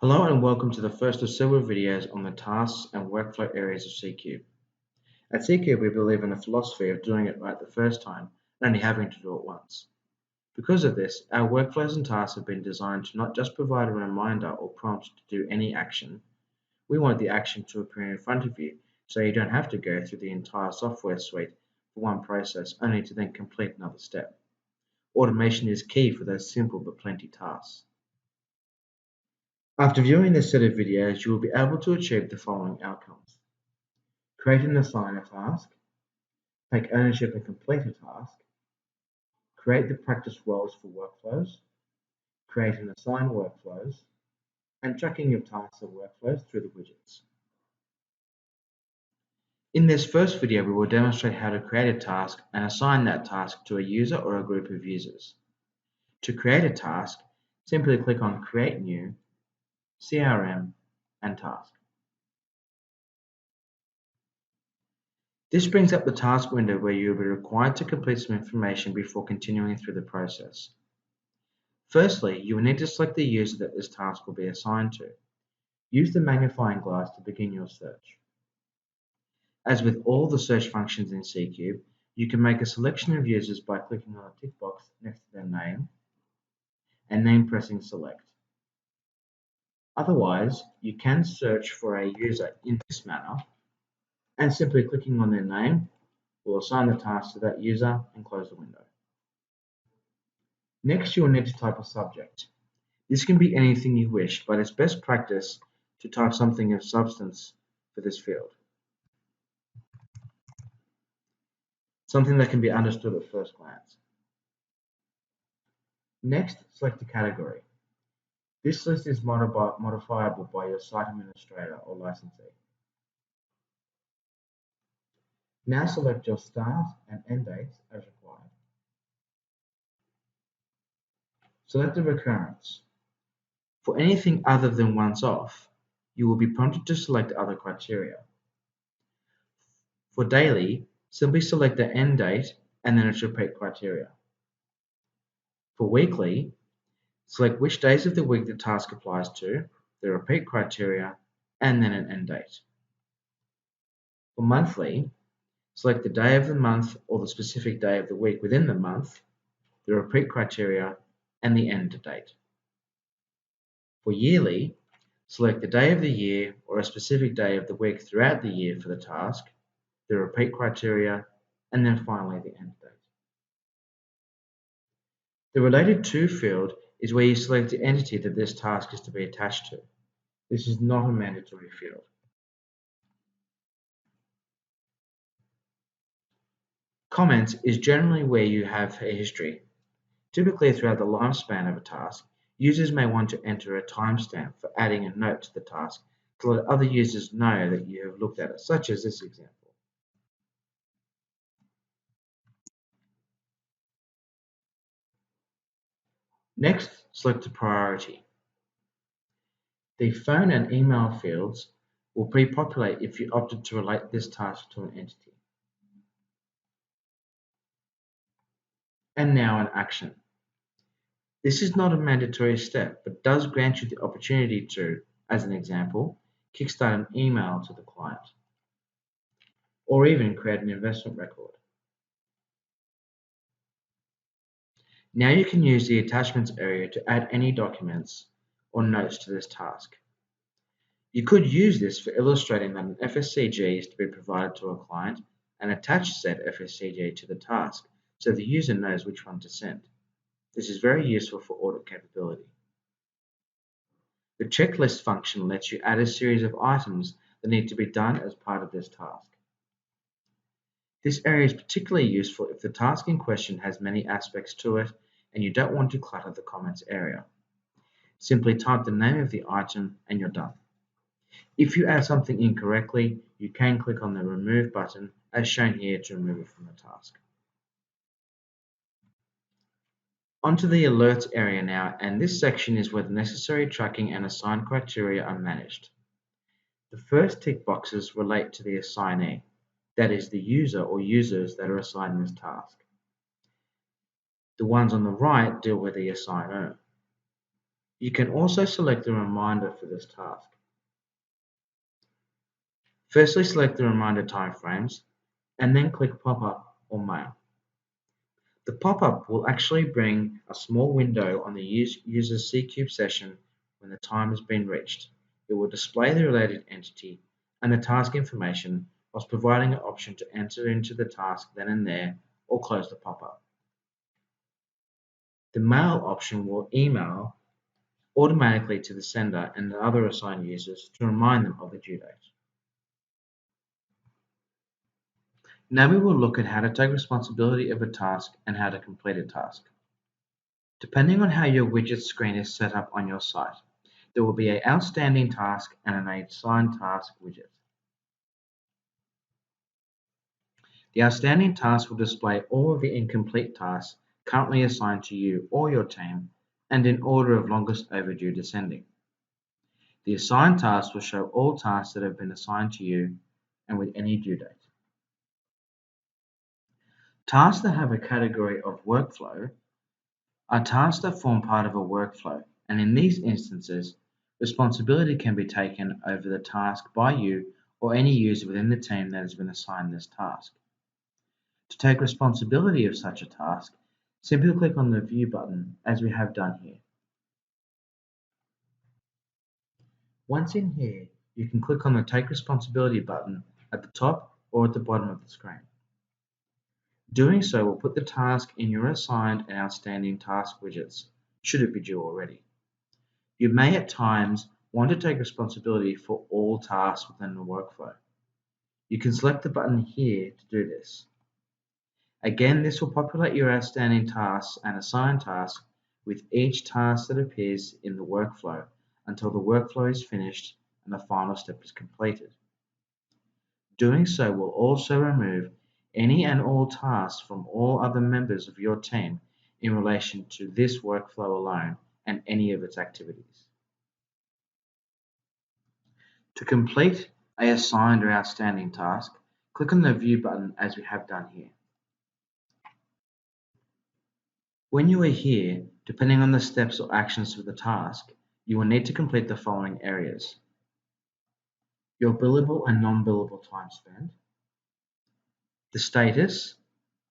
Hello and welcome to the first of several videos on the tasks and workflow areas of CCube. At CCube, we believe in the philosophy of doing it right the first time and only having to do it once. Because of this, our workflows and tasks have been designed to not just provide a reminder or prompt to do any action. We want the action to appear in front of you so you don't have to go through the entire software suite for one process only to then complete another step. Automation is key for those simple but plenty tasks. After viewing this set of videos, you will be able to achieve the following outcomes: create and assign a task, take ownership and complete a task, create the practice roles for workflows, create and assign workflows, and tracking of tasks and workflows through the widgets. In this first video, we will demonstrate how to create a task and assign that task to a user or a group of users. To create a task, simply click on Create New, CRM, and Task. This brings up the task window where you will be required to complete some information before continuing through the process. Firstly, you will need to select the user that this task will be assigned to. Use the magnifying glass to begin your search. As with all the search functions in CCube, you can make a selection of users by clicking on a tick box next to their name and then pressing Select. Otherwise, you can search for a user in this manner, and simply clicking on their name will assign the task to that user and close the window. Next, you will need to type a subject. This can be anything you wish, but it's best practice to type something of substance for this field. Something that can be understood at first glance. Next, select a category. This list is modifiable by your site administrator or licensee. Now select your start and end dates as required. Select a recurrence. For anything other than once off, you will be prompted to select other criteria. For daily, simply select the end date and then its repeat criteria. For weekly, select which days of the week the task applies to, the repeat criteria, and then an end date. For monthly, select the day of the month or the specific day of the week within the month, the repeat criteria, and the end date. For yearly, select the day of the year or a specific day of the week throughout the year for the task, the repeat criteria, and then finally the end date. The Related To field is where you select the entity that this task is to be attached to. This is not a mandatory field. Comments is generally where you have a history. Typically, throughout the lifespan of a task, users may want to enter a timestamp for adding a note to the task to let other users know that you have looked at it, such as this example. Next, select a priority. The phone and email fields will pre-populate if you opted to relate this task to an entity. And now an action. This is not a mandatory step, but does grant you the opportunity to, as an example, kickstart an email to the client, or even create an investment record. Now you can use the attachments area to add any documents or notes to this task. You could use this for illustrating that an FSCG is to be provided to a client and attach said FSCG to the task so the user knows which one to send. This is very useful for audit capability. The checklist function lets you add a series of items that need to be done as part of this task. This area is particularly useful if the task in question has many aspects to it and you don't want to clutter the comments area. Simply type the name of the item and you're done. If you add something incorrectly, you can click on the Remove button as shown here to remove it from the task. Onto the Alerts area now, and this section is where the necessary tracking and assigned criteria are managed. The first tick boxes relate to the assignee, that is the user or users that are assigned this task. The ones on the right deal with the assigner. You can also select the reminder for this task. Firstly, select the reminder timeframes and then click Pop-up or Mail. The pop-up will actually bring a small window on the user's C-Cube session when the time has been reached. It will display the related entity and the task information whilst providing an option to enter into the task then and there or close the pop-up. The mail option will email automatically to the sender and the other assigned users to remind them of the due date. Now we will look at how to take responsibility of a task and how to complete a task. Depending on how your widget screen is set up on your site, there will be an outstanding task and an assigned task widget. The outstanding task will display all of the incomplete tasks currently assigned to you or your team and in order of longest overdue descending. The assigned task will show all tasks that have been assigned to you and with any due date. Tasks that have a category of workflow are tasks that form part of a workflow, and in these instances, responsibility can be taken over the task by you or any user within the team that has been assigned this task. To take responsibility of such a task, simply click on the View button as we have done here. Once in here, you can click on the Take Responsibility button at the top or at the bottom of the screen. Doing so will put the task in your assigned and outstanding task widgets, should it be due already. You may at times want to take responsibility for all tasks within the workflow. You can select the button here to do this. Again, this will populate your outstanding tasks and assigned tasks with each task that appears in the workflow until the workflow is finished and the final step is completed. Doing so will also remove any and all tasks from all other members of your team in relation to this workflow alone and any of its activities. To complete a assigned or outstanding task, click on the View button as we have done here. When you are here, depending on the steps or actions of the task, you will need to complete the following areas: your billable and non-billable time spent, the status,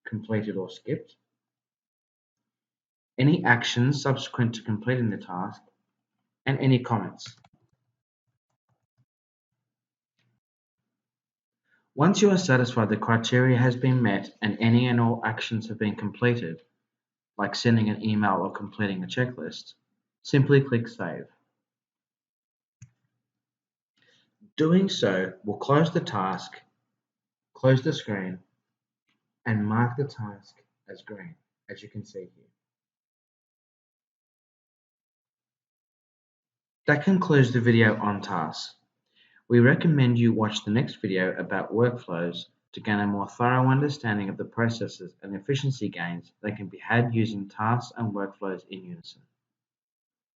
completed or skipped, any actions subsequent to completing the task, and any comments. Once you are satisfied the criteria has been met and any and all actions have been completed, like sending an email or completing a checklist, simply click Save. Doing so will close the task, close the screen, and mark the task as green, as you can see here. That concludes the video on tasks. We recommend you watch the next video about workflows to gain a more thorough understanding of the processes and efficiency gains that can be had using tasks and workflows in unison.